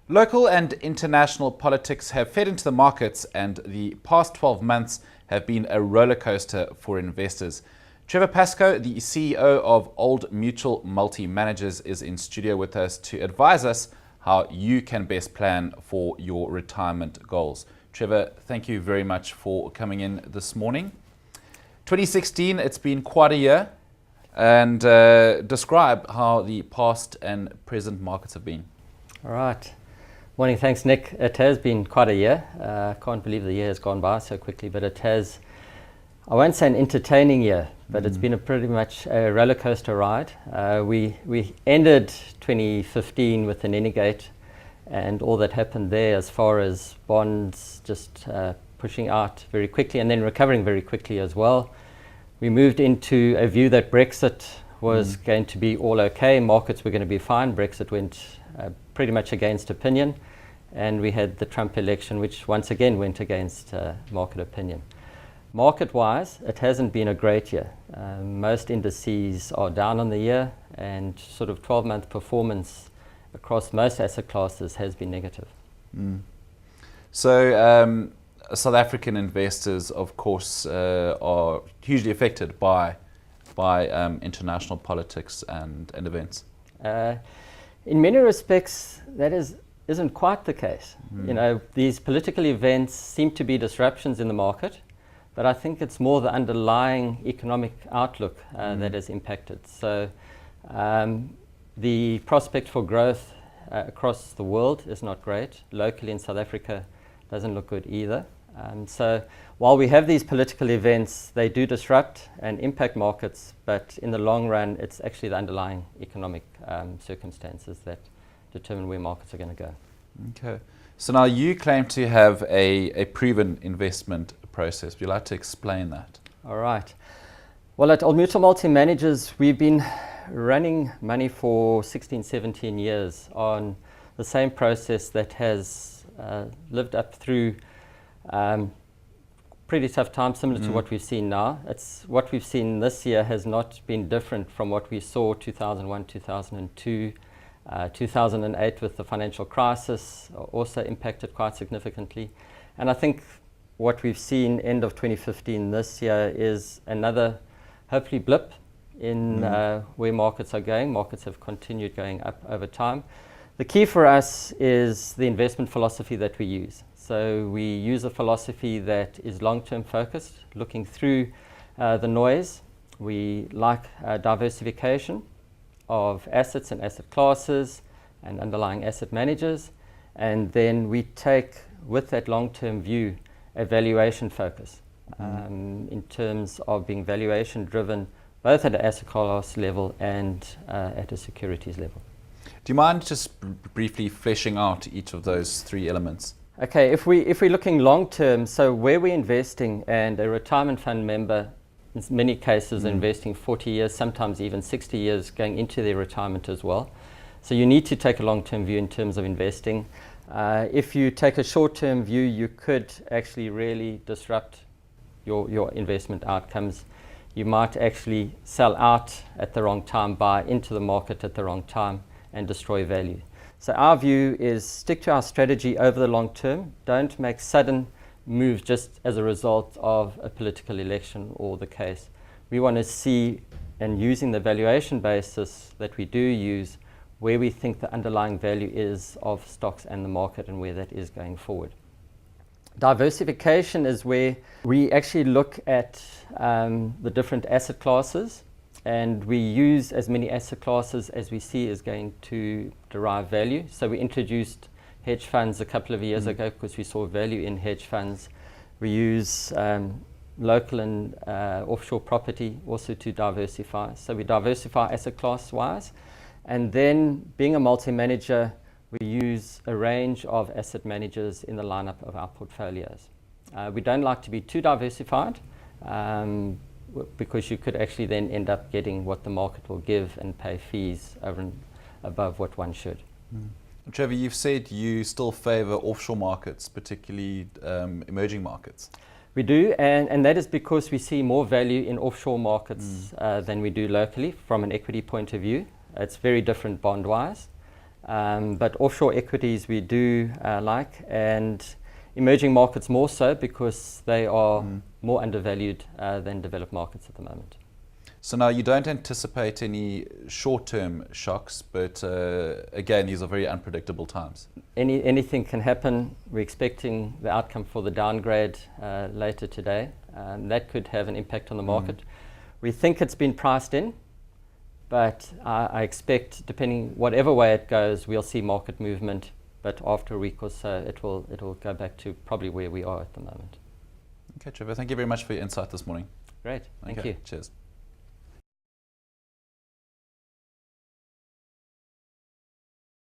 Local and international politics have fed into the markets, and the past 12 months have been a roller coaster for investors. Trevor Pascoe, the CEO of Old Mutual Multi-Managers, is in studio with us to advise us how you can best plan for your retirement goals. Trevor, thank you very much for coming in this morning. 2016, it's been quite a year, and describe how the past and present markets have been. All right. Morning, thanks Nick. It has been quite a year. I can't believe the year has gone by so quickly, but it has, I won't say an entertaining year, but it's been pretty much a roller coaster ride. We ended 2015 with an Nenegate and all that happened there as far as bonds just pushing out very quickly and then recovering very quickly as well. We moved into a view that Brexit was going to be all okay, markets were going to be fine. Brexit went pretty much against opinion, and we had the Trump election, which once again went against market opinion. Market-wise, it hasn't been a great year. Most indices are down on the year, and sort of 12-month performance across most asset classes has been negative. So South African investors, of course, are hugely affected by international politics and events. In many respects, that isn't quite the case. You know, these political events seem to be disruptions in the market, but I think it's more the underlying economic outlook that is impacted. So the prospect for growth across the world is not great. Locally in South Africa doesn't look good either. So while we have these political events, they do disrupt and impact markets, but in the long run, it's actually the underlying economic circumstances that determine where markets are going to go. Okay. So now you claim to have a proven investment process. Would you like to explain that? All right. Well, at Old Mutual Multi-Managers, we've been running money for 16, 17 years on the same process that has lived up through pretty tough times, similar to what we've seen now. It's what we've seen this year has not been different from what we saw 2001, 2002, 2008 with the financial crisis also impacted quite significantly. And I think what we've seen end of 2015 this year is another hopefully blip in where markets are going. Markets have continued going up over time. The key for us is the investment philosophy that we use. So we use a philosophy that is long-term focused, looking through the noise. We like diversification of assets and asset classes and underlying asset managers. And then we take, with that long-term view, a valuation focus in terms of being valuation driven both at an asset class level and at a securities level. Do you mind just briefly fleshing out each of those three elements? Okay, if we're looking long term, so where we're investing, and a retirement fund member, in many cases, investing 40 years, sometimes even 60 years going into their retirement as well. So you need to take a long term view in terms of investing. If you take a short term view, you could actually really disrupt your investment outcomes. You might actually sell out at the wrong time, buy into the market at the wrong time, and destroy value. So our view is stick to our strategy over the long term. Don't make sudden moves just as a result of a political election or the case. We want to see, and using the valuation basis that we do use, where we think the underlying value is of stocks and the market and where that is going forward. Diversification is where we actually look at the different asset classes, and we use as many asset classes as we see is going to derive value. So we introduced hedge funds a couple of years ago because we saw value in hedge funds. We use local and offshore property also to diversify. So we diversify asset class-wise. And then being a multi-manager, we use a range of asset managers in the lineup of our portfolios. We don't like to be too diversified, because you could actually then end up getting what the market will give and pay fees over and above what one should. Trevor, you've said you still favour offshore markets, particularly emerging markets. We do, and that is because we see more value in offshore markets than we do locally from an equity point of view. It's very different bond-wise. But offshore equities we do like, and emerging markets more so because they are more undervalued than developed markets at the moment. So now you don't anticipate any short-term shocks, but again, these are very unpredictable times. Anything can happen. We're expecting the outcome for the downgrade later today. That could have an impact on the market. We think it's been priced in, but I expect, depending whatever way it goes, we'll see market movement. But after a week or so, it will go back to probably where we are at the moment. Okay, Trevor, thank you very much for your insight this morning. Great, thank you. Cheers.